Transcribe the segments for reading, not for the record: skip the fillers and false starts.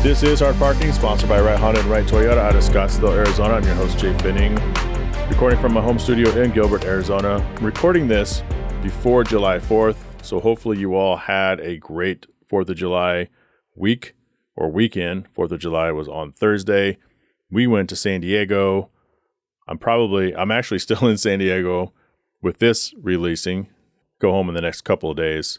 This is Hard Parking, sponsored by Right Honda and Right Toyota out of Scottsdale, Arizona. I'm your host, Jhae Pfenning, recording from my home studio in Gilbert, Arizona. I'm recording this before July 4th, so hopefully you all had a great 4th of July week or weekend. 4th of July was on Thursday. We went to San Diego. I'm actually still in San Diego with this releasing. Go home in the next couple of days.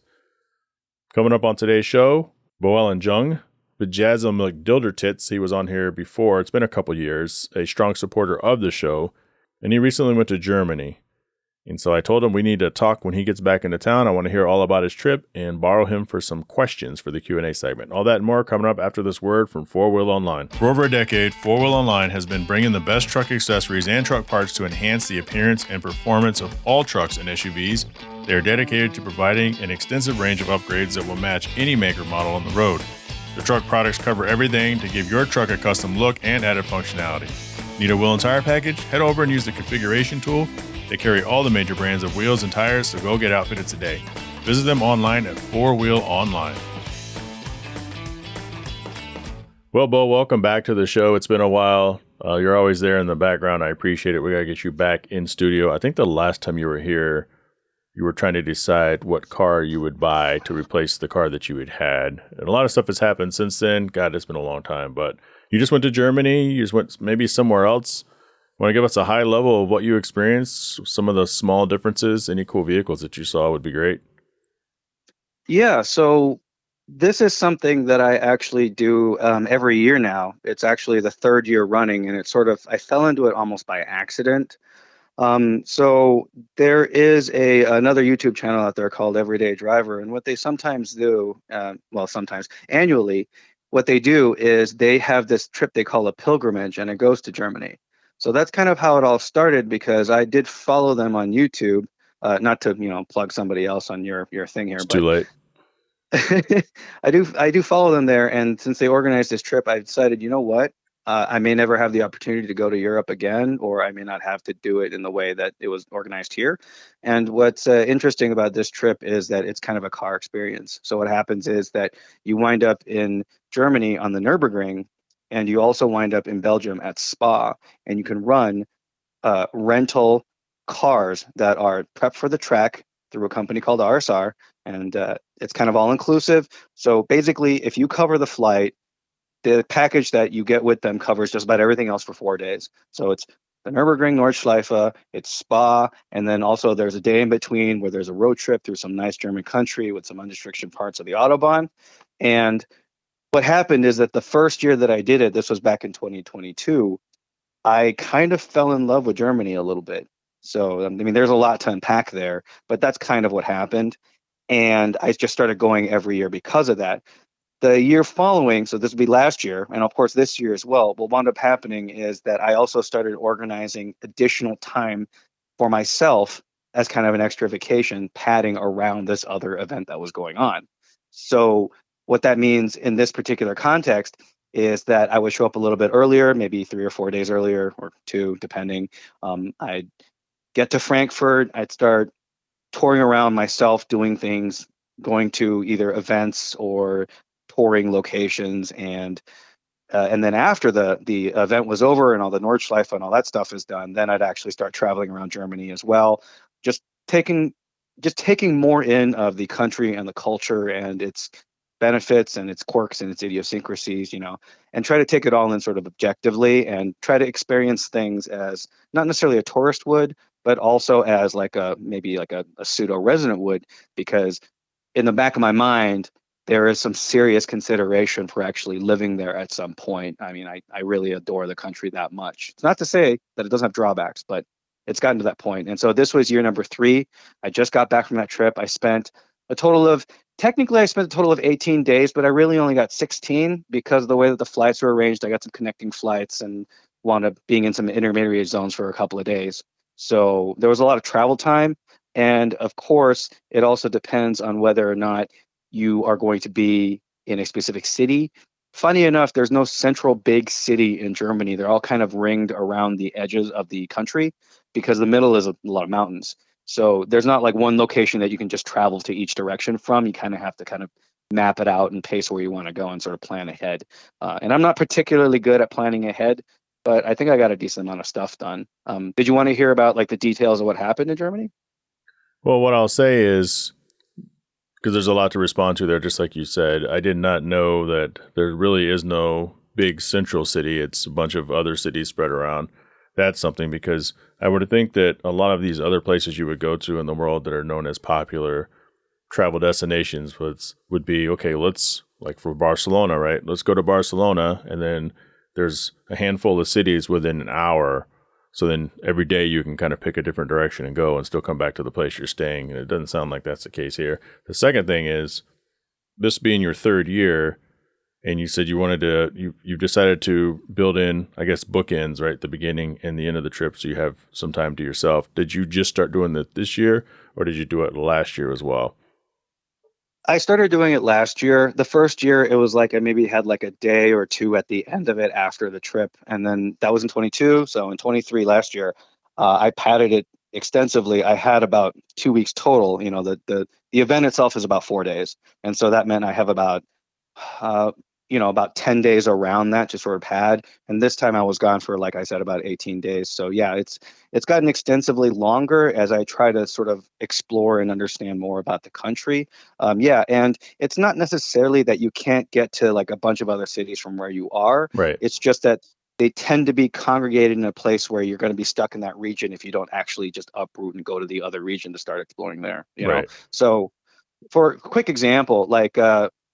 Coming up on today's show, Bo Jung. Bajazza McDildertits, he was on here before. It's been a couple years, a strong supporter of the show, and he recently went to Germany. And so I told him we need to talk when he gets back into town. I want to hear all about his trip and borrow him for some questions for the Q&A segment. All that and more coming up after this word from 4Wheel Online. For over a decade, 4Wheel Online has been bringing the best truck accessories and truck parts to enhance the appearance and performance of all trucks and SUVs. They are dedicated to providing an extensive range of upgrades that will match any maker model on the road. The truck products cover everything to give your truck a custom look and added functionality. Need a wheel and tire package? Head over and use the configuration tool. They carry all the major brands of wheels and tires, so go get outfitted today. Visit them online at 4Wheel Online. Well, Bo, welcome back to the show. It's been a while. You're always there in the background. I appreciate it. We got to get you back in studio. I think the last time you were here, you were trying to decide what car you would buy to replace the car that you had had. And a lot of stuff has happened since then. God, it's been a long time. But you just went to Germany. You just went maybe somewhere else. Want to give us a high level of what you experienced? Some of the small differences, any cool vehicles that you saw would be great. Yeah, so this is something that I actually do every year now. It's actually the third year running, and I fell into it almost by accident. So there is another YouTube channel out there called Everyday Driver, and what they sometimes do, sometimes annually, what they do is they have this trip they call a pilgrimage, and it goes to Germany. So that's kind of how it all started, because I did follow them on YouTube, not to plug somebody else on your thing here, it's too late. I do follow them there, and since they organized this trip, I decided, you know what? I may never have the opportunity to go to Europe again, or I may not have to do it in the way that it was organized here. And what's interesting about this trip is that it's kind of a car experience. So what happens is that you wind up in Germany on the Nurburgring, and you also wind up in Belgium at Spa, and you can run rental cars that are prepped for the track through a company called RSR, and it's kind of all inclusive. So basically, if you cover the flight, the package that you get with them covers just about everything else for 4 days. So it's the Nürburgring, Nordschleife, it's Spa, and then also there's a day in between where there's a road trip through some nice German country with some unrestricted parts of the Autobahn. And what happened is that the first year that I did it, this was back in 2022, I kind of fell in love with Germany a little bit. So, I mean, there's a lot to unpack there, but that's kind of what happened. And I just started going every year because of that. The year following, so this would be last year, and of course this year as well, what wound up happening is that I also started organizing additional time for myself as kind of an extra vacation, padding around this other event that was going on. So what that means in this particular context is that I would show up a little bit earlier, maybe 3 or 4 days earlier, or 2, depending. I'd get to Frankfurt, I'd start touring around myself, doing things, going to either events or touring locations, and then after the event was over and all the Nordschleife and all that stuff is done, then I'd actually start traveling around Germany as well, just taking more in of the country and the culture and its benefits and its quirks and its idiosyncrasies, and try to take it all in sort of objectively and try to experience things as not necessarily a tourist would, but also as maybe a pseudo resident would, because in the back of my mind, there is some serious consideration for actually living there at some point. I mean, I really adore the country that much. It's not to say that it doesn't have drawbacks, but it's gotten to that point. And so this was year number 3. I just got back from that trip. I spent a total of 18 days, but I really only got 16 because of the way that the flights were arranged. I got some connecting flights and wound up being in some intermediate zones for a couple of days. So there was a lot of travel time. And of course, it also depends on whether or not you are going to be in a specific city funny enough, there's no central big city in Germany. They're all kind of ringed around the edges of the country because the middle is a lot of mountains. So there's not like one location that you can just travel to each direction from. You kind of have to kind of map it out and pace where you want to go and sort of plan ahead. And I'm not particularly good at planning ahead, but I think I got a decent amount of stuff done. Did you want to hear about like the details of what happened in Germany? Well, what I'll say is, because there's a lot to respond to there, just like you said, I did not know that there really is no big central city. It's a bunch of other cities spread around. That's something, because I would think that a lot of these other places you would go to in the world that are known as popular travel destinations would be, okay, let's, like for Barcelona, right? Let's go to Barcelona, and then there's a handful of cities within an hour. So then every day you can kind of pick a different direction and go and still come back to the place you're staying. And it doesn't sound like that's the case here. The second thing is, this being your third year, and you said you wanted to, you decided to build in, I guess, bookends, right? The beginning and the end of the trip, so you have some time to yourself. Did you just start doing that this year, or did you do it last year as well? I started doing it last year. The first year, it was like I maybe had like a day or two at the end of it after the trip. And then that was in 22. So in 23 last year, I padded it extensively. I had about 2 weeks total. You know, the event itself is about 4 days. And so that meant I have about uh, about 10 days around that to sort of pad. And this time I was gone for, like I said, about 18 days. So yeah, it's gotten extensively longer as I try to sort of explore and understand more about the country. Yeah, and it's not necessarily that you can't get to like a bunch of other cities from where you are. Right, It's just that they tend to be congregated in a place where you're going to be stuck in that region if you don't actually just uproot and go to the other region to start exploring there, you know? right. So for a quick example, like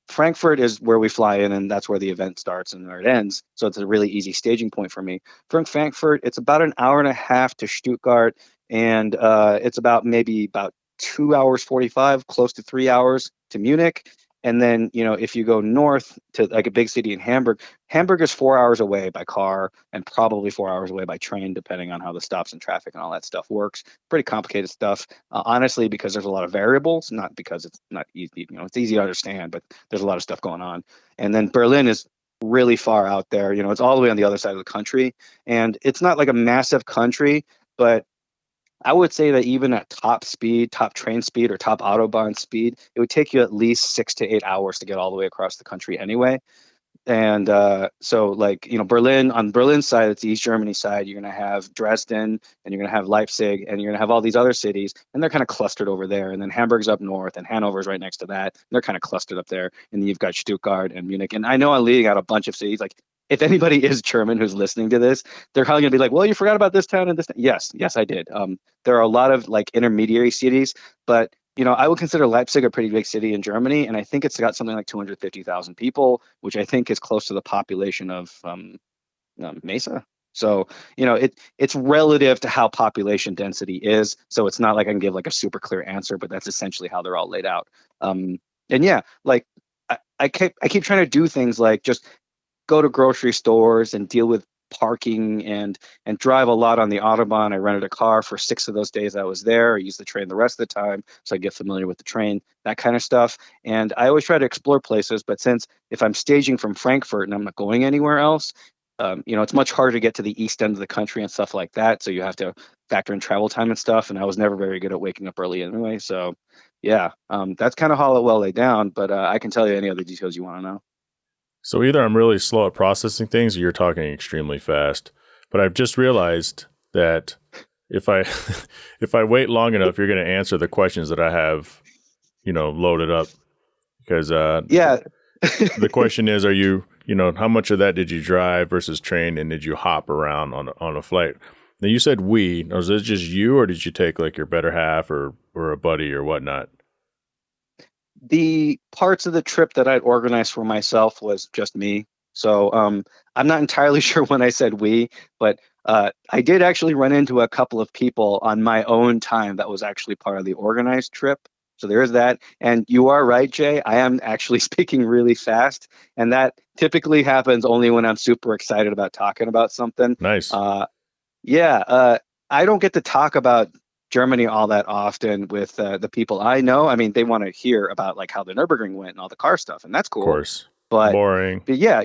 Frankfurt is where we fly in, and that's where the event starts and where it ends. So it's a really easy staging point for me. From Frankfurt, it's about an hour and a half to Stuttgart, and it's about maybe about 2 hours 45, close to 3 hours to Munich. And then, if you go north to like a big city in Hamburg, Hamburg is 4 hours away by car and probably 4 hours away by train, depending on how the stops and traffic and all that stuff works. Pretty complicated stuff, honestly, because there's a lot of variables, not because it's not easy. It's easy to understand, but there's a lot of stuff going on. And then Berlin is really far out there. It's all the way on the other side of the country, and it's not like a massive country, but I would say that even at top speed, top train speed, or top Autobahn speed, it would take you at least 6 to 8 hours to get all the way across the country anyway. And so, like, Berlin, on Berlin's side, it's the East Germany side, you're going to have Dresden, and you're going to have Leipzig, and you're going to have all these other cities, and they're kind of clustered over there. And then Hamburg's up north, and Hanover's right next to that. And they're kind of clustered up there. And then you've got Stuttgart and Munich. And I know I'm leaving out a bunch of cities. Like, if anybody is German who's listening to this, they're probably going to be like, well, you forgot about this town and this town. Yes, I did. There are a lot of like intermediary cities, but I would consider Leipzig a pretty big city in Germany, and I think it's got something like 250,000 people, which I think is close to the population of Mesa. So, it's relative to how population density is. So it's not like I can give like a super clear answer, but that's essentially how they're all laid out. And yeah, like I keep trying to do things like just go to grocery stores and deal with parking and drive a lot on the Autobahn. I rented a car for 6 of those days I was there. I used the train the rest of the time, so I get familiar with the train, that kind of stuff. And I always try to explore places, but since if I'm staging from Frankfurt and I'm not going anywhere else, it's much harder to get to the east end of the country and stuff like that. So you have to factor in travel time and stuff. And I was never very good at waking up early anyway. So yeah, that's kind of how it well laid down. But I can tell you any other details you want to know. So either I'm really slow at processing things, or you're talking extremely fast. But I've just realized that if I if I wait long enough, you're going to answer the questions that I have, loaded up. Because Yeah. the question is, are you, how much of that did you drive versus train, and did you hop around on a flight? Now you said we. Was it just you, or did you take like your better half or a buddy or whatnot? The parts of the trip that I'd organized for myself was just me. So I'm not entirely sure when I said we, but I did actually run into a couple of people on my own time that was actually part of the organized trip. So there is that. And you are right, Jay. I am actually speaking really fast. And that typically happens only when I'm super excited about talking about something. Nice. Uh, yeah, I don't get to talk about Germany all that often with the people I know. I mean, they want to hear about like how the Nurburgring went and all the car stuff, and that's Of cool. course. But Boring. but yeah,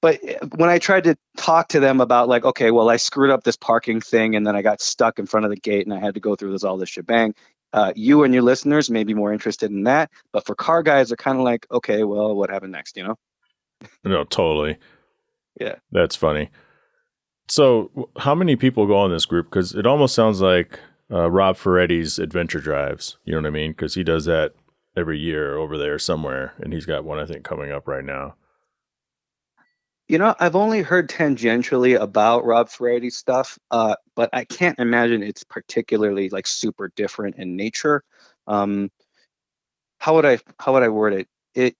but when I tried to talk to them about like, okay, well, I screwed up this parking thing and then I got stuck in front of the gate and I had to go through all this shebang. You and your listeners may be more interested in that, but for car guys, they're kind of like, okay, well, what happened next? No, totally. Yeah. That's funny. So, how many people go on this group? Because it almost sounds like Rob Ferretti's adventure drives. You know what I mean? Because he does that every year over there somewhere, and he's got one I think coming up right now. I've only heard tangentially about Rob Ferretti stuff, but I can't imagine it's particularly like super different in nature. Um, how would I word it?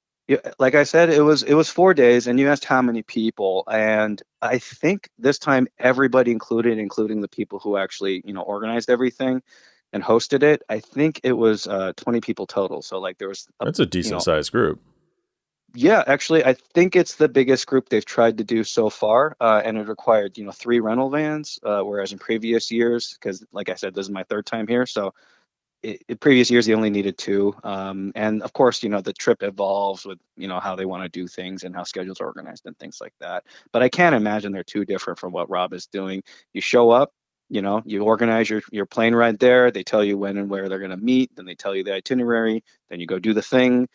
Like I said, it was 4 days, and you asked how many people, and I think this time everybody included, including the people who actually organized everything and hosted it. I think it was 20 people total. So like there was a That's a you decent know sized group. Yeah, actually, I think it's the biggest group they've tried to do so far, and it required, three rental vans, whereas in previous years, because like I said, this is my third time here, so in previous years they only needed two. And of course, the trip evolves with, how they want to do things and how schedules are organized and things like that. But I can't imagine they're too different from what Rob is doing. You show up, you organize your plane ride there. They tell you when and where they're going to meet. Then they tell you the itinerary. Then you go do the thing,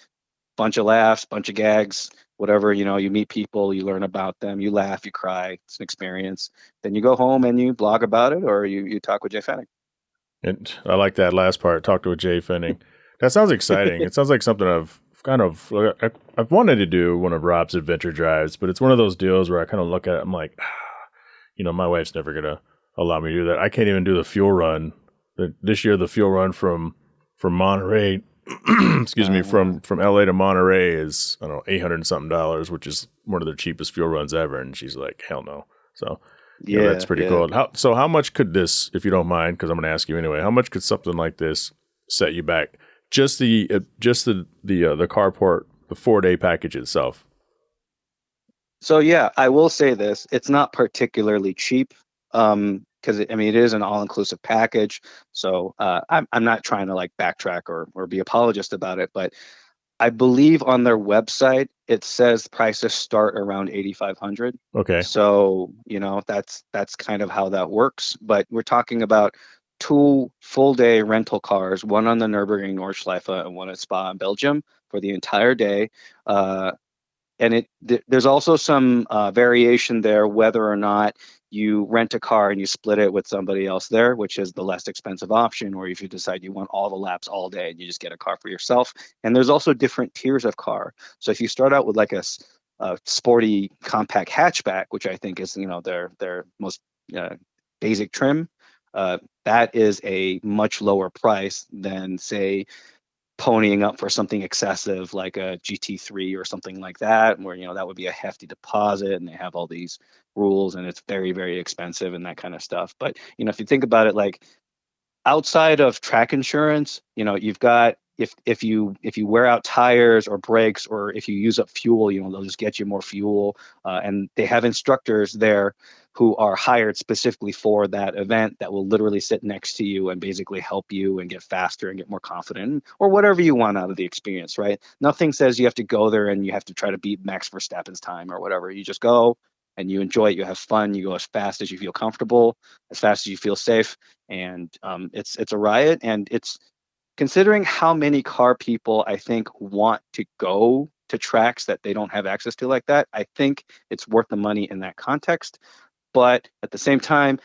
bunch of laughs, bunch of gags, whatever, you meet people, you learn about them, you laugh, you cry. It's an experience. Then you go home and you blog about it, or you talk with Jhae Pfenning. And I like that last part. Talk to a Jay Pfenning. That sounds exciting. It sounds like something I've wanted to do one of Rob's adventure drives, but it's one of those deals where I kind of look at it, I'm like, my wife's never gonna allow me to do that. I can't even do the fuel run. This year, the fuel run from Monterey, excuse me, Uh, from LA to Monterey is, I don't know, $800 and something dollars, which is one of the cheapest fuel runs ever. And she's like, hell no. So, that's yeah, pretty yeah. cool. How much could this, if you don't mind, because I'm going to ask you anyway, how much could something like this set you back? Just the carport, the 4 day package itself. So yeah, I will say this: it's not particularly cheap, because it is an all-inclusive package. So I'm not trying to like backtrack or be apologist about it, but I believe on their website it says prices start around 8,500. Okay. So, that's kind of how that works. But we're talking about two full day rental cars, one on the Nurburgring Nordschleife and one at Spa in Belgium for the entire day. Uh, and there's also some variation there whether or not you rent a car and you split it with somebody else there, which is the less expensive option, or if you decide you want all the laps all day and you just get a car for yourself. And there's also different tiers of car. So if you start out with like a sporty compact hatchback, which I think is their most uh, basic trim, that is a much lower price than, say, ponying up for something excessive like a GT3 or something like that, where that would be a hefty deposit and they have all these rules and it's very, very expensive and that kind of stuff. But if you think about it, like outside of track insurance, you've got, if you wear out tires or brakes, or if you use up fuel, they'll just get you more fuel. And they have instructors there who are hired specifically for that event that will literally sit next to you and basically help you and get faster and get more confident, or whatever you want out of the experience, right? Nothing says you have to go there and you have to try to beat Max Verstappen's time or whatever. You just go and you enjoy it. You have fun. You go as fast as you feel comfortable, as fast as you feel safe, and it's a riot. And it's, considering how many car people I think want to go to tracks that they don't have access to like that, I think it's worth the money in that context. But at the same time,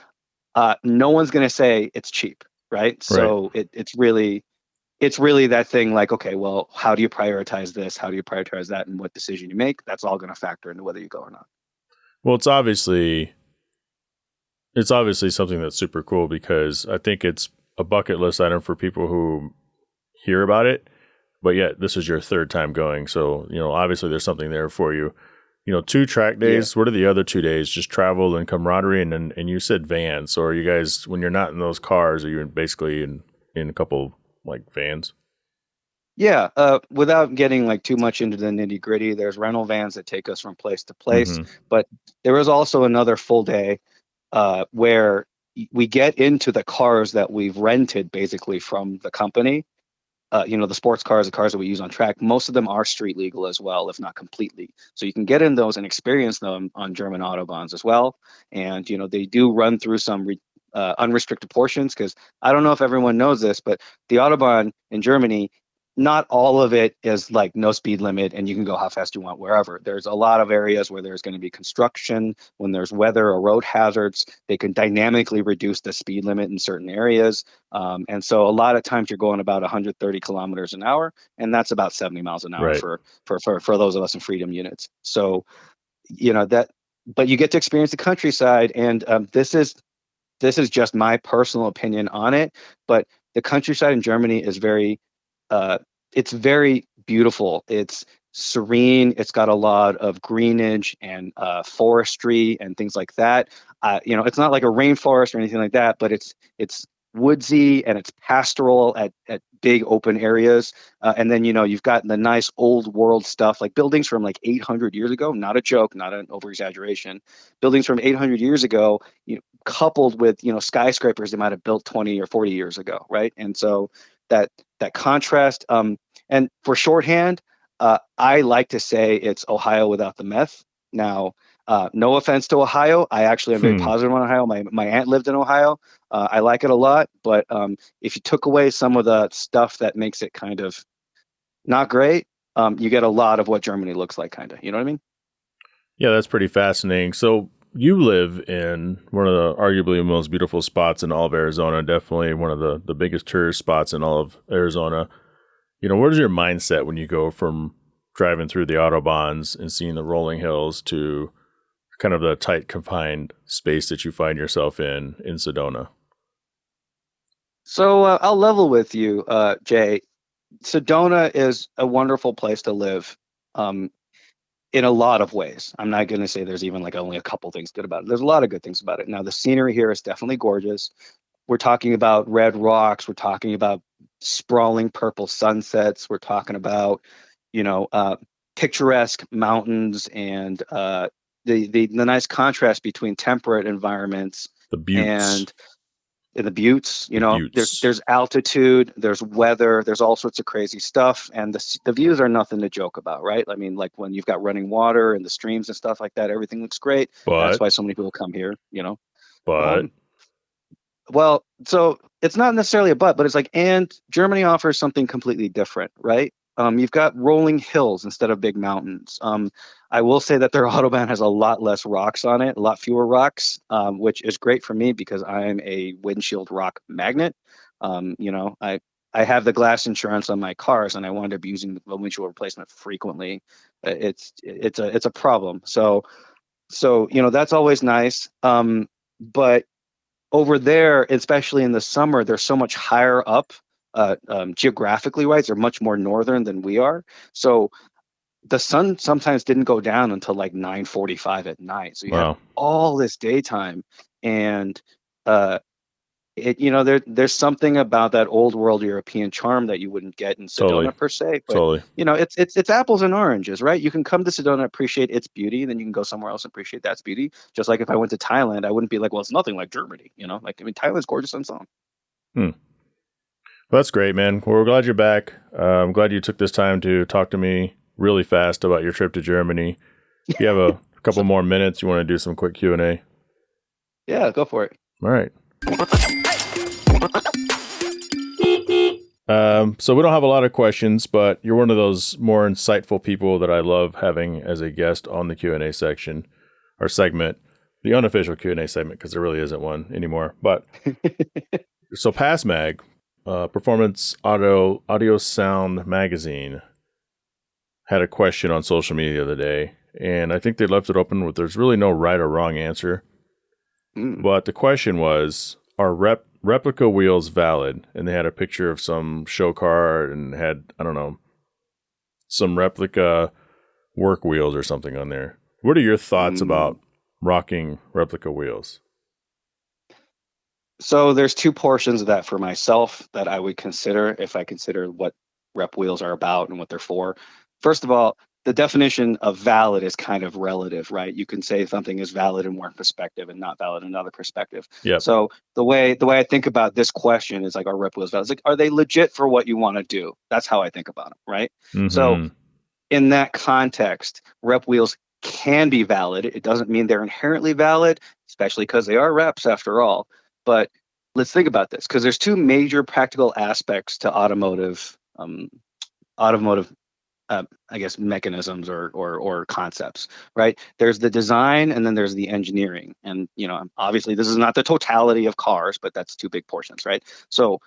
no one's going to say it's cheap, right? Right. So it's really that thing like, okay, well, how do you prioritize this? How do you prioritize that? And what decision you make? That's all going to factor into whether you go or not. Well, it's obviously something that's super cool because I think it's a bucket list item for people who hear about it, but yet this is your third time going. So, obviously there's something there for you. 2 track Yeah. days. What are the other 2 days? Just travel and camaraderie. And you said vans. So are you guys, when you're not in those cars, are you basically in a couple like vans? Yeah, without getting like too much into the nitty gritty, there's rental vans that take us from place to place, Mm-hmm. but there is also another full day where we get into the cars that we've rented basically from the company, the sports cars, the cars that we use on track, most of them are street legal as well, if not completely. So you can get in those and experience them on German autobahns as well. And they do run through some unrestricted portions, because I don't know if everyone knows this, but the autobahn in Germany, not all of it is like no speed limit and you can go how fast you want wherever. There's a lot of areas where there's going to be construction, when there's weather or road hazards, they can dynamically reduce the speed limit in certain areas. And so a lot of times you're going about 130 kilometers an hour, and that's about 70 miles an hour Right. for those of us in freedom units. So, that, but you get to experience the countryside, and this is just my personal opinion on it, but the countryside in Germany is uh, it's very beautiful. It's serene. It's got a lot of greenage and forestry and things like that. It's not like a rainforest or anything like that, but it's woodsy and it's pastoral at big open areas. And then you've got the nice old world stuff, like buildings from like 800 years ago. Not a joke, not an over exaggeration. Buildings from 800 years ago, coupled with skyscrapers they might have built 20 or 40 years ago, right? And so that that contrast. And for shorthand, I like to say it's Ohio without the meth. Now, no offense to Ohio, I actually am very Hmm. positive on Ohio. My aunt lived in Ohio. I like it a lot, but if you took away some of the stuff that makes it kind of not great, you get a lot of what Germany looks like, kind of. You know what I mean? Yeah, that's pretty fascinating. So you live in one of the arguably most beautiful spots in all of Arizona, definitely one of the biggest tourist spots in all of Arizona. What is your mindset when you go from driving through the Autobahns and seeing the rolling hills to kind of the tight confined space that you find yourself in Sedona? So I'll level with you, Jay. Sedona is a wonderful place to live. Um, in a lot of ways. I'm not going to say there's even like only a couple things good about it. There's a lot of good things about it. Now, the scenery here is definitely gorgeous. We're talking about red rocks. We're talking about sprawling purple sunsets. We're talking about, you know, uh, picturesque mountains and the nice contrast between temperate environments The Buttes. and in the buttes. The There's Buttes. there's altitude, there's weather, there's all sorts of crazy stuff, and the views are nothing to joke about, right? I mean, like when you've got running water and the streams and stuff like that, everything looks great. That's But, why so many people come here. but, Um, well, so it's not necessarily a but it's like, and Germany offers something completely different, right? You've got rolling hills instead of big mountains. I will say that their Autobahn has a lot less rocks on it, a lot fewer rocks, which is great for me because I'm a windshield rock magnet. I have the glass insurance on my cars, and I wind up using the windshield replacement frequently. It's a problem. So that's always nice. But over there, especially in the summer, they're so much higher up geographically wise. They're much more northern than we are. So the sun sometimes didn't go down until like 9:45 at night. So you had well, all this daytime, and uh, there's something about that old world European charm that you wouldn't get in totally, Sedona per se. But totally. it's apples and oranges, right? You can come to Sedona, appreciate its beauty, and then you can go somewhere else and appreciate that's beauty. Just like if I went to Thailand, I wouldn't be like, well, it's nothing like Germany. Like, I mean, Thailand's gorgeous on its own. Hmm. Well, that's great, man. Well, we're glad you're back. I'm glad you took this time to talk to me really fast about your trip to Germany. If you have a couple So more minutes, you want to do some quick Q&A. yeah, go for it. All right. So we don't have a lot of questions, but you're one of those more insightful people that I love having as a guest on the Q&A section or segment, the unofficial Q&A segment, because there really isn't one anymore. But so PassMag, Performance Audio Sound Magazine, had a question on social media the other day, and I think they left it open with there's really no right or wrong answer. Mm. But the question was, are replica wheels valid? And they had a picture of some show car and had, I don't know, some replica work wheels or something on there. What are your thoughts Mm. about rocking replica wheels? So there's two portions of that for myself that I would consider if I consider what rep wheels are about and what they're for. First of all, the definition of valid is kind of relative, right? You can say something is valid in one perspective and not valid in another perspective. Yep. So the way I think about this question is like, are rep wheels valid? It's like, are they legit for what you want to do? That's how I think about them, right? So Mm-hmm. in that context, rep wheels can be valid. It doesn't mean they're inherently valid, especially because they are reps after all. But let's think about this, because there's two major practical aspects to automotive I guess mechanisms or concepts, right? There's the design and then there's the engineering. And obviously this is not the totality of cars, but that's two big portions, right? So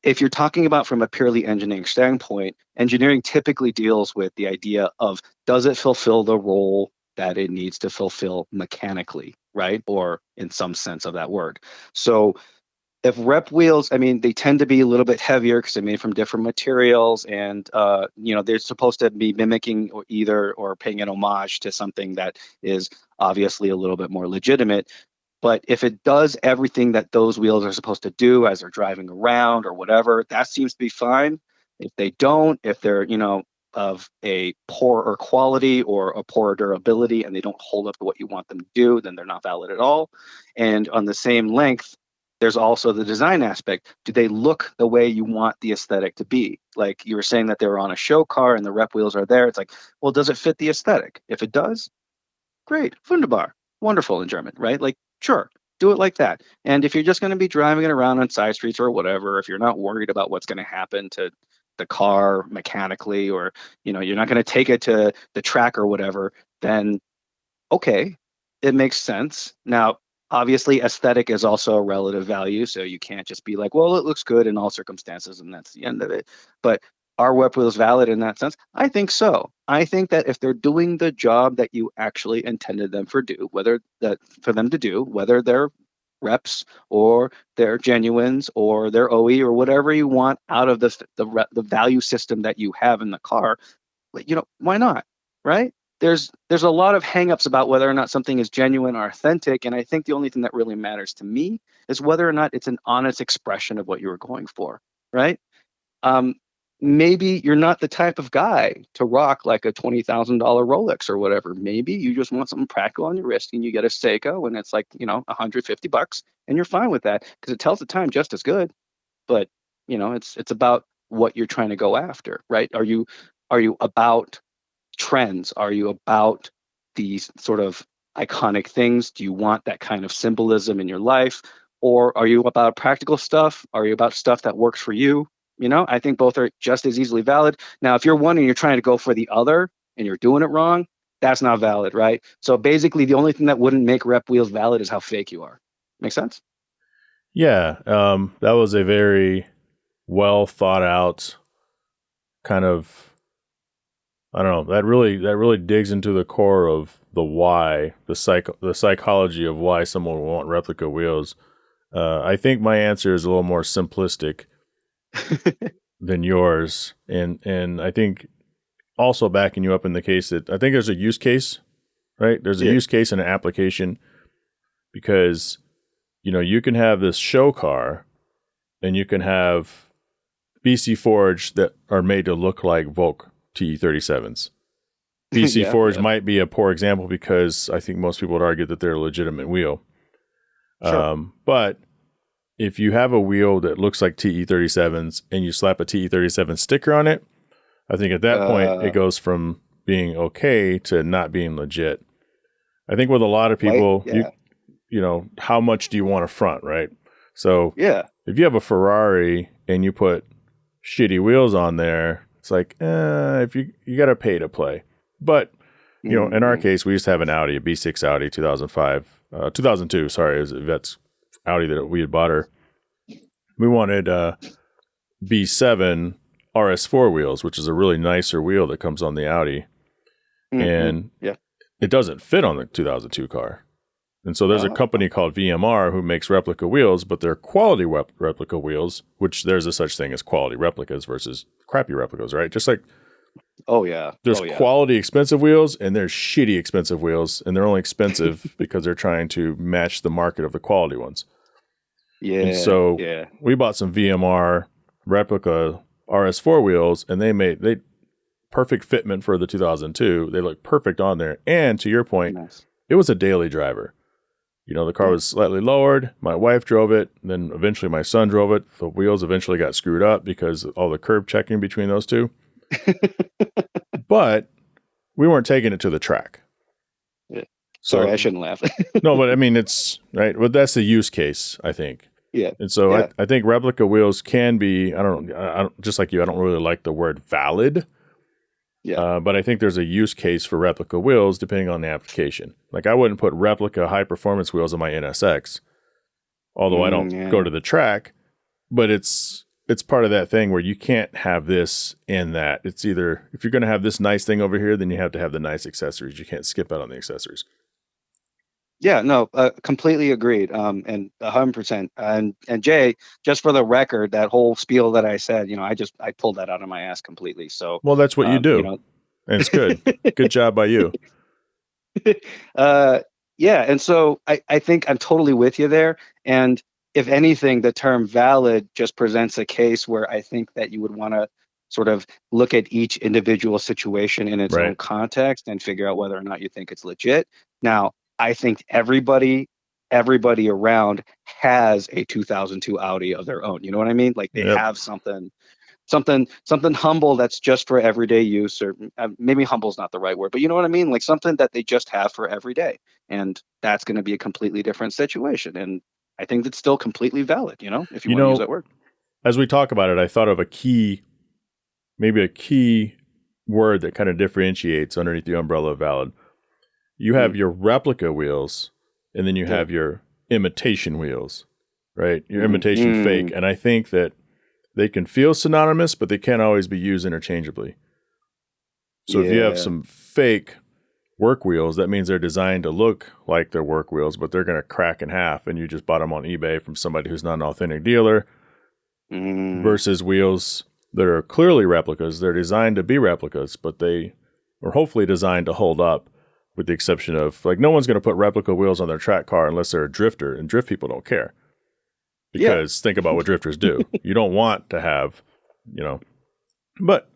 if you're talking about from a purely engineering standpoint, engineering typically deals with the idea of, does it fulfill the role that it needs to fulfill mechanically, right? Or in some sense of that word. So if rep wheels, I mean, they tend to be a little bit heavier because they're made from different materials, and they're supposed to be mimicking or paying an homage to something that is obviously a little bit more legitimate. But if it does everything that those wheels are supposed to do as they're driving around or whatever, that seems to be fine. If they don't, if they're, of a poorer quality or a poorer durability and they don't hold up to what you want them to do, then they're not valid at all. And on the same length, there's also the design aspect. Do they look the way you want the aesthetic to be? Like you were saying that they were on a show car and the rep wheels are there. It's like, well, does it fit the aesthetic? If it does, great, wunderbar, wonderful in German, right? Like, sure, do it like that. And if you're just going to be driving it around on side streets or whatever, if you're not worried about what's going to happen to the car mechanically, or you're not going to take it to the track or whatever, then okay, it makes sense. Now, obviously, aesthetic is also a relative value, so you can't just be like, well, it looks good in all circumstances, and that's the end of it. But are web wheels valid in that sense? I think so. I think that if they're doing the job that you actually intended them for them to do, whether they're reps or they're genuines or they're OE or whatever you want out of the value system that you have in the car, why not, right? There's a lot of hangups about whether or not something is genuine or authentic, and I think the only thing that really matters to me is whether or not it's an honest expression of what you were going for, right? Um, Maybe you're not the type of guy to rock like a $20,000 Rolex or whatever. Maybe you just want something practical on your wrist, and you get a Seiko, and it's like $150, and you're fine with that because it tells the time just as good. But it's about what you're trying to go after, right? Are you about trends? Are you about these sort of iconic things? Do you want that kind of symbolism in your life? Or are you about practical stuff? Are you about stuff that works for you? I think both are just as easily valid. Now, if you're one and you're trying to go for the other and you're doing it wrong, that's not valid, right? So basically, the only thing that wouldn't make rep wheels valid is how fake you are. Make sense? Yeah. That was a very well thought out kind of, I don't know, that really digs into the core of the why, the psychology of why someone would want replica wheels. I think my answer is a little more simplistic than yours, and I think also backing you up in the case that I think there's a use case, right? There's a Yeah. use case and an application, because you can have this show car and you can have BC Forge that are made to look like Volk TE37s. BC Yeah. Forge Yeah. might be a poor example because I think most people would argue that they're a legitimate wheel. Sure. But if you have a wheel that looks like TE37s and you slap a TE37 sticker on it, I think at that point it goes from being okay to not being legit. I think with a lot of Why? people, Yeah. how much do you want to front, right? So Yeah. if you have a Ferrari and you put shitty wheels on there, it's like, if you got to pay to play. But in our Mhm. case, we used to have an Audi, a B6 Audi, 2002. Sorry, it was Yvette's Audi that we had bought her. We wanted B7 RS4 wheels, which is a really nicer wheel that comes on the Audi, Mhm. and Yeah. it doesn't fit on the 2002 car. And so there's a Oh. company called VMR who makes replica wheels, but they're quality replica wheels, which there's a such thing as quality replicas versus crappy replicas, right? Just like Oh yeah. there's Oh yeah. quality expensive wheels and there's shitty expensive wheels, and they're only expensive because they're trying to match the market of the quality ones. And Yeah. so Yeah. we bought some VMR replica RS4 wheels, and they perfect fitment for the 2002. They look perfect on there. And to your point, Nice. it was a daily driver. The car Yeah. was slightly lowered. My wife drove it. Then eventually my son drove it. The wheels eventually got screwed up because of all the curb checking between those two. But we weren't taking it to the track. Yeah. So, Sorry, I shouldn't laugh. no, but I mean, it's right. But that's the use case, I think. Yeah. And so Yeah. I think replica wheels can be, I don't, just like you, I don't really like the word valid. Yeah. But I think there's a use case for replica wheels depending on the application. Like I wouldn't put replica high performance wheels on my NSX, although I don't Yeah. go to the track. But it's part of that thing where you can't have this and that. It's either if you're going to have this nice thing over here, then you have to have the nice accessories. You can't skip out on the accessories. Yeah, no, completely agreed. And 100%. And Jay, just for the record, that whole spiel that I said, I pulled that out of my ass completely. So, Well, that's what you you do, know, and it's good. Good job by you. uh, yeah. And so I think I'm totally with you there. And if anything, the term valid just presents a case where I think that you would want to sort of look at each individual situation in its own Right. context and figure out whether or not you think it's legit. Now, I think everybody around has a 2002 Audi of their own. You know what I mean? Like they Yep. have something humble that's just for everyday use, or maybe humble is not the right word, but you know what I mean? Like something that they just have for every day. And that's going to be a completely different situation. And I think that's still completely valid, if you You want to use know, that word. as we talk about it, I thought of maybe a key word that kind of differentiates underneath the umbrella of valid. You have your replica wheels, and then you Yeah. have your imitation wheels, right? Your Mm, imitation fake. mm, And I think that they can feel synonymous, but they can't always be used interchangeably. So if you have yeah. some fake work wheels, that means they're designed to look like they're work wheels, but they're going to crack in half, and you just bought them on eBay from somebody who's not an authentic dealer, Mm, versus wheels that are clearly replicas. They're designed to be replicas, but they are hopefully designed to hold up, with the exception of, like, no one's going to put replica wheels on their track car unless they're a drifter, and drift people don't care. yeah. Because think about what drifters do. You don't want to have, but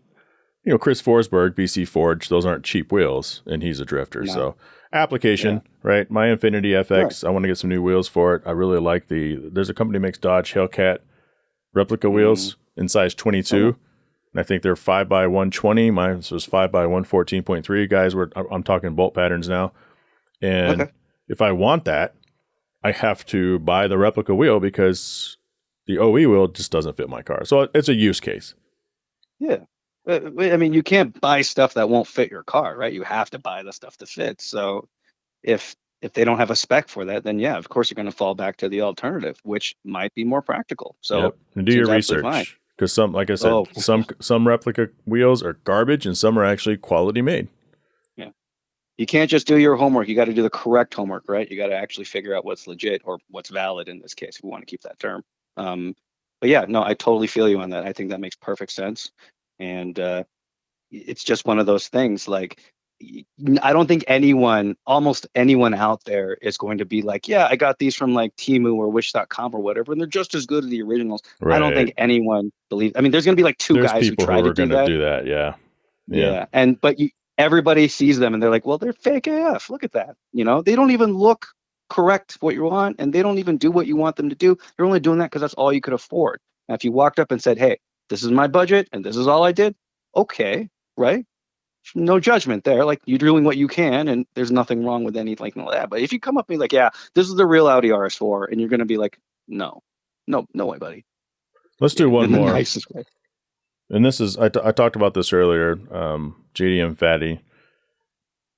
Chris Forsberg, BC Forge, those aren't cheap wheels, and he's a drifter. No. So application, Yeah. right? My Infinity Right. FX, I want to get some new wheels for it. I really like there's a company that makes Dodge Hellcat replica Mm, wheels in size 22. okay. And I think they're 5 by 120. Mine was 5 by 114.3. Guys, I'm talking bolt patterns now. And Okay. if I want that, I have to buy the replica wheel because the OE wheel just doesn't fit my car. So it's a use case. Yeah. I mean, you can't buy stuff that won't fit your car, right? You have to buy the stuff that fits. So if they don't have a spec for that, then yeah, of course you're going to fall back to the alternative, which might be more practical. Yep. So And do your seems absolutely fine. research, because some, like I said, Oh, some replica wheels are garbage and some are actually quality made. yeah. You can't just do your homework. You got to do the correct homework, right? You got to actually figure out what's legit or what's valid in this case, if we want to keep that term. But yeah, no, I totally feel you on that. I think that makes perfect sense. And it's just one of those things. Like, I don't think almost anyone out there is going to be like, yeah, I got these from like Temu or Wish.com or whatever, and they're just as good as the originals. I don't think Right. anyone believes. I mean, there's going to be like two There's guys who people try who to are do going to that. do that. Yeah. Yeah. Yeah, everybody sees them and they're like, well, they're fake AF. Look at that. They don't even look correct what you want, and they don't even do what you want them to do. They're only doing that because that's all you could afford. Now, if you walked up and said, hey, this is my budget and this is all I did, okay, right? No judgment there. Like, you're doing what you can, and there's nothing wrong with anything like that. But if you come up and be like, yeah, this is the real Audi RS4, and you're going to be like, no, no, no way, buddy. Let's Yeah, do one in the more. nicest way. And this is, I talked about this earlier. JDM Fatty,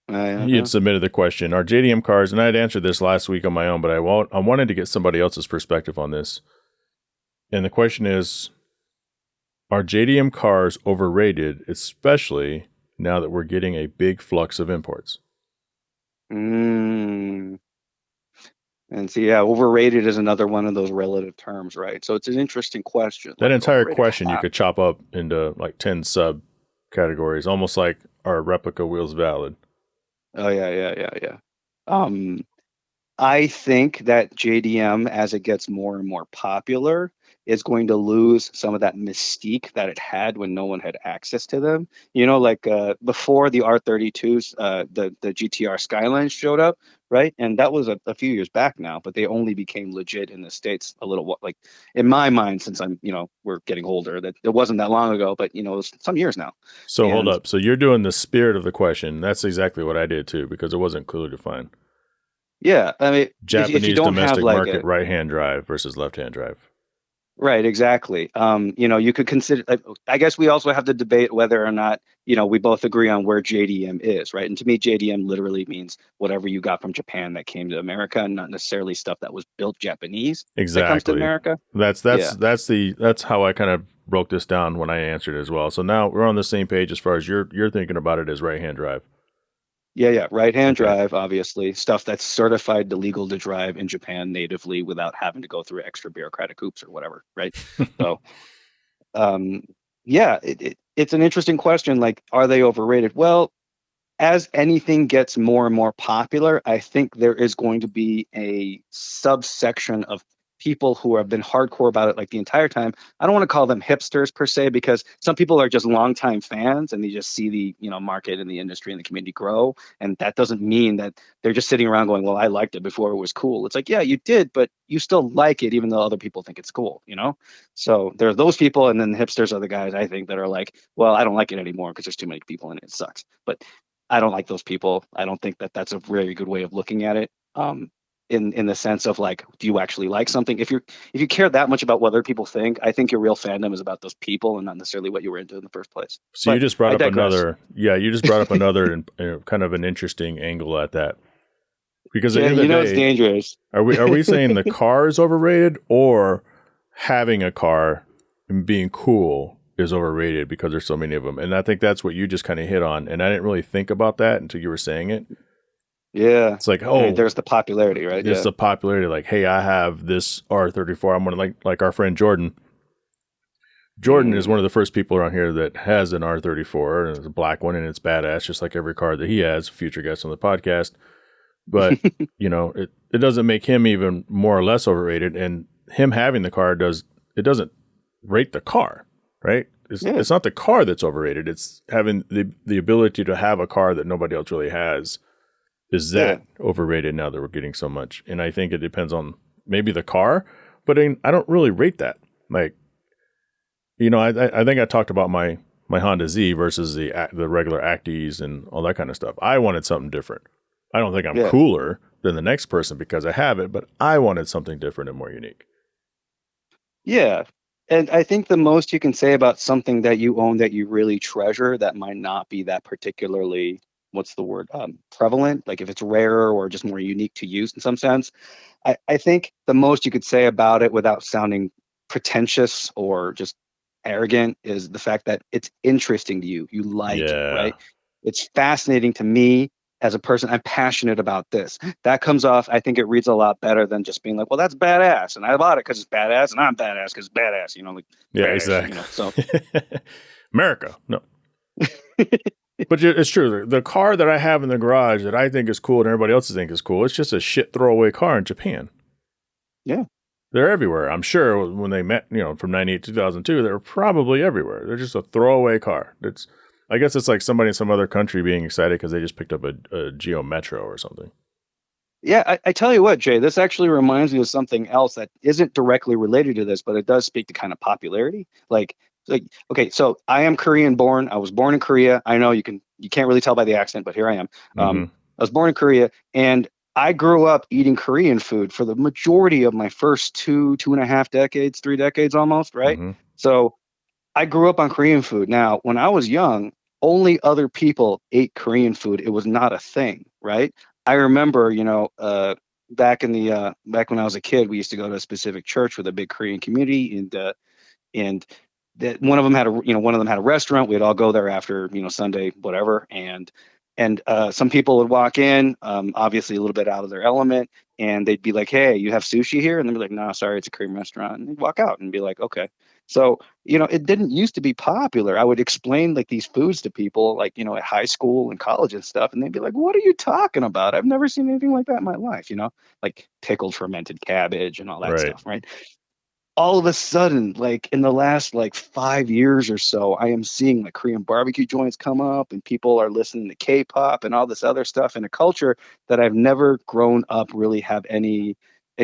he had Uh-huh. submitted the question: are JDM cars? And I had answered this last week on my own, but I wanted to get somebody else's perspective on this. And the question is: are JDM cars overrated, especially now that we're getting a big flux of imports? Mm. And so, yeah, overrated is another one of those relative terms, right? So it's an interesting question. That Like, entire overrated question you how? could chop up into like 10 sub categories, almost like, are replica wheels valid? Oh, yeah, yeah, yeah, yeah. Um, I think that JDM, as it gets more and more popular, is going to lose some of that mystique that it had when no one had access to them. Like before the R32s, the GTR Skyline showed up, right? And that was a few years back now, but they only became legit in the States a little, like in my mind, since we're getting older, that it wasn't that long ago, but it was some years now. So hold And up. So you're doing the spirit of the question. That's exactly what I did too, because it wasn't clearly defined. yeah, I mean, if you Japanese don't have domestic like market a right-hand drive versus left-hand drive. right, exactly. You could consider, I guess we also have to debate whether or not, we both agree on where JDM is, right? And to me, JDM literally means whatever you got from Japan that came to America, and not necessarily stuff that was built Japanese that comes to Exactly. America. That's Yeah. that's that's the that's how I kind of broke this down when I answered as well. So now we're on the same page as far as you're thinking about it as right-hand drive. Yeah, yeah. Right-hand Okay. drive, obviously, stuff that's certified to legal to drive in Japan natively without having to go through extra bureaucratic hoops or whatever, right? So, um, yeah, it's an interesting question. Like, are they overrated? Well, as anything gets more and more popular, I think there is going to be a subsection of people who have been hardcore about it like the entire time. I don't want to call them hipsters per se, because some people are just longtime fans and they just see the market and the industry and the community grow, and that doesn't mean that they're just sitting around going, "Well, I liked it before it was cool." It's like, yeah, you did, but you still like it even though other people think it's cool. So there are those people, and then the hipsters are the guys I think that are like, "Well, I don't like it anymore because there's too many people in it. It sucks." But I don't like those people. I don't think that that's a very good way of looking at it. In the sense of like, do you actually like something? If you care that much about what other people think, I think your real fandom is about those people and not necessarily what you were into in the first place. So you But just brought I up digress. you just brought up another kind of an interesting angle at that. Because at the Yeah, end of the it's day, dangerous. are we saying the car is overrated or having a car and being cool is overrated because there's so many of them? And I think that's what you just kind of hit on. And I didn't really think about that until you were saying it. Yeah. It's like, I mean, oh, there's the popularity, right? it's Yeah. the popularity. Like, hey, I have this R34. I'm gonna like our friend Jordan. Jordan is one of the first people around here that has an R34, and it's a black one, and it's badass, just like every car that he has. Future guest on the podcast, but it doesn't make him even more or less overrated. And him having the car doesn't rate the car, right? Yeah. It's not the car that's overrated. It's having the ability to have a car that nobody else really has. Is Yeah. that overrated now that we're getting so much? And I think it depends on maybe the car, but I don't really rate that. Like, I think I talked about my Honda Z versus the regular Actis and all that kind of stuff. I wanted something different. I don't think I'm Yeah. cooler than the next person because I have it, but I wanted something different and more unique. Yeah. And I think the most you can say about something that you own that you really treasure that might not be that particularly, what's the word, prevalent, like if it's rarer or just more unique to use in some sense. I think the most you could say about it without sounding pretentious or just arrogant is the fact that it's interesting to you. You like it, Yeah. right? It's fascinating to me as a person. I'm passionate about this. That comes off, I think it reads a lot better than just being like, well, that's badass. And I bought it because it's badass, and I'm badass because it's badass, like Yeah, badass. So exactly. America. No. But it's true. The car that I have in the garage that I think is cool and everybody else think is cool, it's just a shit throwaway car in Japan. yeah. They're everywhere. I'm sure when they met, from 98 to 2002, they were probably everywhere. They're just a throwaway car. I guess it's like somebody in some other country being excited because they just picked up a Geo Metro or something. Yeah, I tell you what, Jay, this actually reminds me of something else that isn't directly related to this, but it does speak to kind of popularity. Like, okay, so I am Korean born. I was born in Korea. I know you can't really tell by the accent, but here I am. Mm-hmm. I was born in Korea, and I grew up eating Korean food for the majority of my first 2.5 decades, 3 decades almost, right? Mm-hmm. So I grew up on Korean food. Now, when I was young, only other people ate Korean food. It was not a thing, right? I remember, back when I was a kid, we used to go to a specific church with a big Korean community, and that one of them had a restaurant. We'd all go there after Sunday, whatever, and some people would walk in, obviously a little bit out of their element, and they'd be like, "Hey, you have sushi here?" And they'd be like, "No, sorry, it's a Korean restaurant." And they'd walk out and be like, "Okay." So it didn't used to be popular. I would explain like these foods to people, like at high school and college and stuff, and they'd be like, "What are you talking about? I've never seen anything like that in my life." Like pickled fermented cabbage and all that Right. stuff, right? all of a sudden, like in the last like 5 years or so, I am seeing like Korean barbecue joints come up, and people are listening to K-pop and all this other stuff in a culture that I've never grown up really have any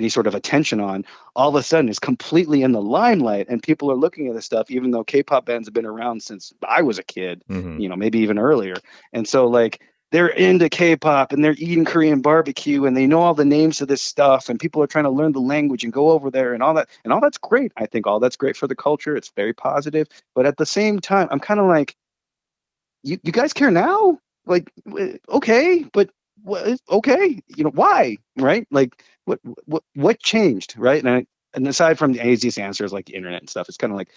sort of attention on. All of a sudden, is completely in the limelight, and people are looking at this stuff, even though K-pop bands have been around since I was a kid, Mm-hmm. maybe even earlier. And so like they're into K-pop and they're eating Korean barbecue and they know all the names of this stuff, and people are trying to learn the language and go over there and all that, and all that's great. I think all that's great for the culture. It's very positive. But at the same time, I'm kind of like, you guys care now? Like, okay, but okay, why? Right? Like, what changed? Right? And aside from the easiest answers like the internet and stuff, it's kind of like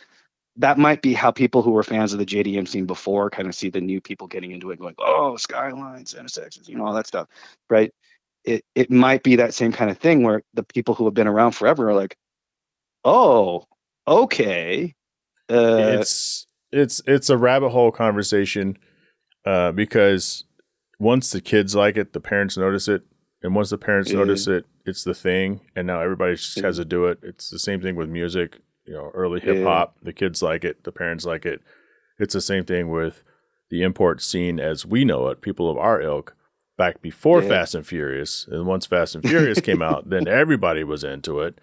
that might be how people who were fans of the JDM scene before kind of see the new people getting into it, going, oh, Skylines, NSXs, all that stuff, right? It might be that same kind of thing where the people who have been around forever are like, oh, okay, uh, It's a rabbit hole conversation because once the kids like it, the parents notice it, and once the parents uh, notice it, it's the thing, and now everybody just has to do it. It's the same thing with music, early hip uh, hop. The kids like it, the parents like it. It's the same thing with the import scene as we know it. People of our ilk back before yeah, Fast and Furious, and once Fast and Furious came out, then everybody was into it,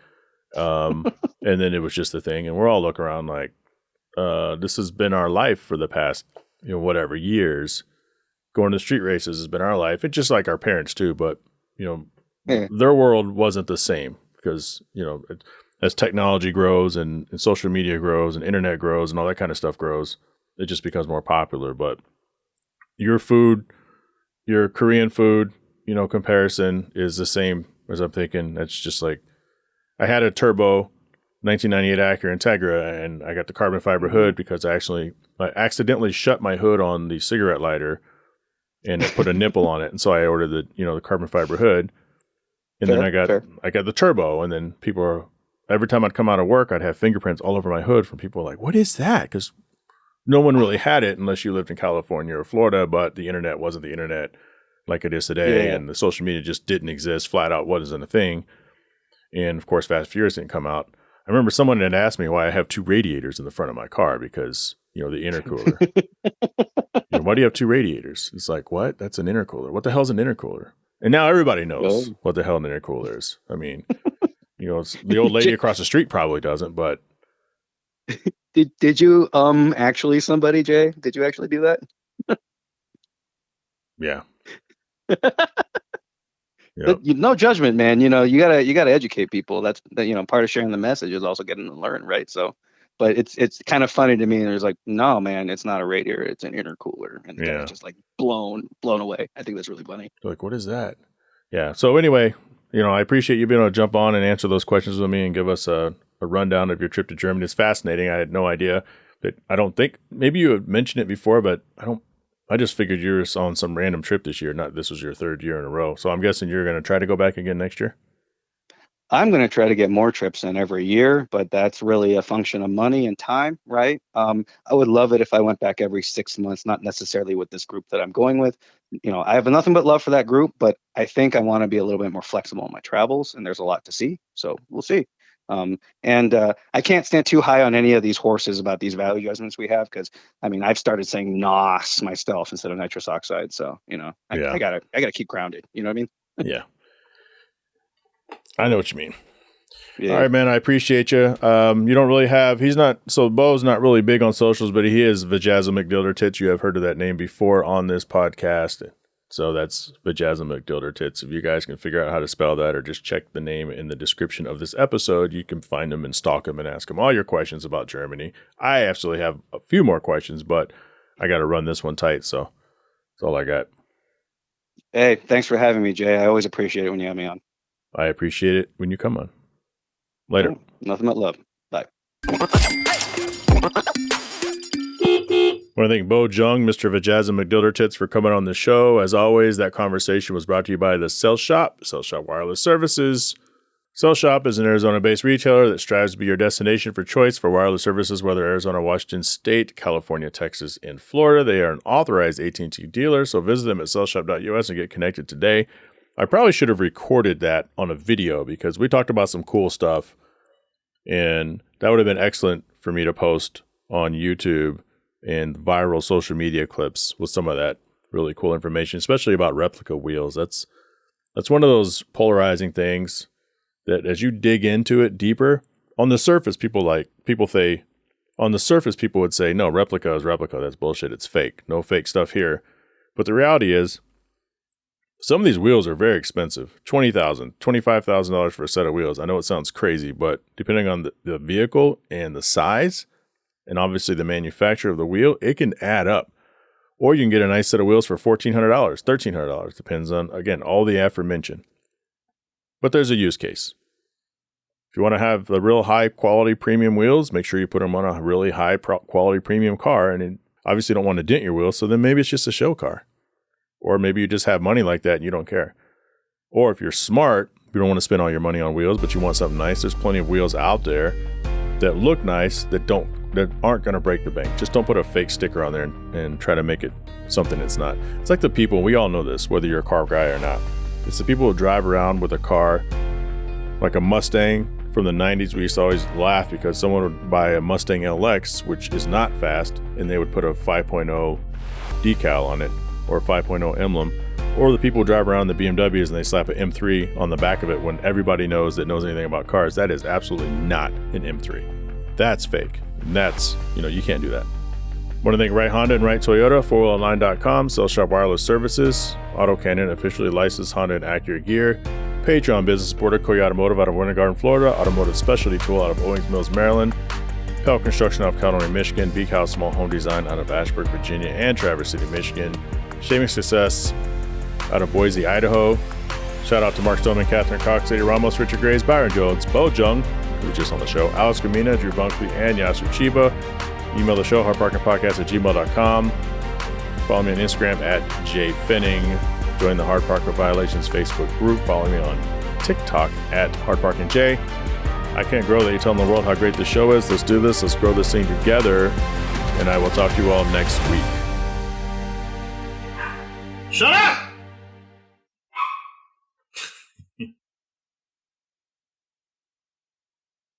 and then it was just a thing, and we're all looking around like, this has been our life for the past, whatever years. Going to street races has been our life. It's just like our parents too, but yeah, their world wasn't the same because as technology grows and social media grows and internet grows and all that kind of stuff grows, it just becomes more popular. But your food, your Korean food, comparison is the same as I'm thinking. That's just like I had a turbo 1998 Acura Integra, and I got the carbon fiber hood because I accidentally shut my hood on the cigarette lighter, and it put a nipple on it, and so I ordered the carbon fiber hood, and then fair, fair. I got the turbo, and then every time I'd come out of work, I'd have fingerprints all over my hood from people like, what is that? Because no one really had it unless you lived in California or Florida, but the internet wasn't the internet like it is today, Yeah, and the social media just didn't exist, flat out wasn't a thing. And of course, Fast and Furious didn't come out. I remember someone had asked me why I have two radiators in the front of my car because, the intercooler. Why do you have two radiators? It's like, what? That's an intercooler. What the hell is an intercooler? And now everybody knows well, what the hell an intercooler is. I mean, it's, the old lady across the street probably doesn't, but did you actually somebody, Jay? Did you actually do that? yeah. Yep. But no judgment, man. You gotta educate people. That's that. Part of sharing the message is also getting to learn, right? So, but it's kind of funny to me. There's like, no, man, it's not a radiator, it's an intercooler, and the guy's Yeah. just like blown away. I think that's really funny. They're like, what is that? Yeah. So anyway, I appreciate you being able to jump on and answer those questions with me and give us a rundown of your trip to Germany. It's fascinating. I had no idea that I don't think maybe you had mentioned it before, but I just figured you were on some random trip this year. Not this was your third year in a row. So I'm guessing you're going to try to go back again next year. I'm going to try to get more trips in every year, but that's really a function of money and time, right? I would love it if I went back every 6 months, not necessarily with this group that I'm going with. I have nothing but love for that group, but I think I want to be a little bit more flexible in my travels, and there's a lot to see. So we'll see. And I can't stand too high on any of these horses about these value judgments we have, because I've started saying NOS myself instead of nitrous oxide. So Yeah. I gotta keep grounded. You know what I mean? Yeah. I know what you mean. All Yeah. right, man. I appreciate you. You don't really have. Bo's not really big on socials, but he is Vajazzle McDilder Tits. You have heard of that name before on this podcast. So that's Vajazzle McDilder Tits. If you guys can figure out how to spell that, or just check the name in the description of this episode, you can find him and stalk him and ask him all your questions about Germany. I absolutely have a few more questions, but I got to run this one tight. So that's all I got. Hey, thanks for having me, Jay. I always appreciate it when you have me on. I appreciate it when you come on. Later. Yeah, nothing but love. Bye. I want to thank Bo Jung, Mr. Vajazzle McDilder Tits, for coming on the show. As always, that conversation was brought to you by the Cell Shop Wireless Services. Cell Shop is an Arizona-based retailer that strives to be your destination for choice for wireless services, whether Arizona, Washington State, California, Texas, and Florida. They are an authorized AT&T dealer, so visit them at cellshop.us and get connected today. I probably should have recorded that on a video because we talked about some cool stuff And that would have been excellent for me to post on YouTube and viral social media clips with some of that really cool information, especially about replica wheels. That's one of those polarizing things that as you dig into it deeper, on the surface, people would say, no, replica is replica. That's bullshit. It's fake. No fake stuff here. But the reality is, some of these wheels are very expensive. $20,000, $25,000 for a set of wheels. I know it sounds crazy, but depending on the vehicle and the size, and obviously the manufacturer of the wheel, it can add up. Or you can get a nice set of wheels for $1,400, $1,300. Depends on, again, all the aforementioned. But there's a use case. If you want to have the real high quality premium wheels, make sure you put them on a really high quality premium car. And you obviously don't want to dent your wheels, so then maybe it's just a show car. Or maybe you just have money like that and you don't care. Or if you're smart, you don't want to spend all your money on wheels, but you want something nice. There's plenty of wheels out there that look nice that aren't going to break the bank. Just don't put a fake sticker on there and try to make it something it's not. It's like the people, we all know this, whether you're a car guy or not. It's the people who drive around with a car like a Mustang from the 90s. We used to always laugh because someone would buy a Mustang LX, which is not fast, and they would put a 5.0 decal on it or a 5.0 emblem. Or the people who drive around the BMWs and they slap an M3 on the back of it when everybody knows anything about cars. That is absolutely not an M3. That's fake. And that's, you can't do that. Want to thank Right Honda and Right Toyota, 4wheel9.com, sell shop wireless services, AutoCannon, officially licensed Honda and Acura gear, Patreon business supporter, Coy Automotive out of Winter Garden, Florida, Automotive Specialty Tool out of Owings Mills, Maryland, Pell Construction out of Caledonia, Michigan, Beak House Small Home Design out of Ashburn, Virginia, and Traverse City, Michigan, Shaving Success out of Boise, Idaho. Shout out to Mark Stoneman, Catherine Cox, Sadie Ramos, Richard Grays, Byron Jones, Bo Jung, who was just on the show, Alex Gamina, Drew Bunkley, and Yasu Chiba. Email the show, hardparkingpodcast@gmail.com. Follow me on Instagram @Pfenning. Join the Hard Parker Violations Facebook group. Follow me on TikTok @HardParkingJ. I can't grow that you're telling the world how great the show is. Let's do this. Let's grow this thing together. And I will talk to you all next week. Shut up!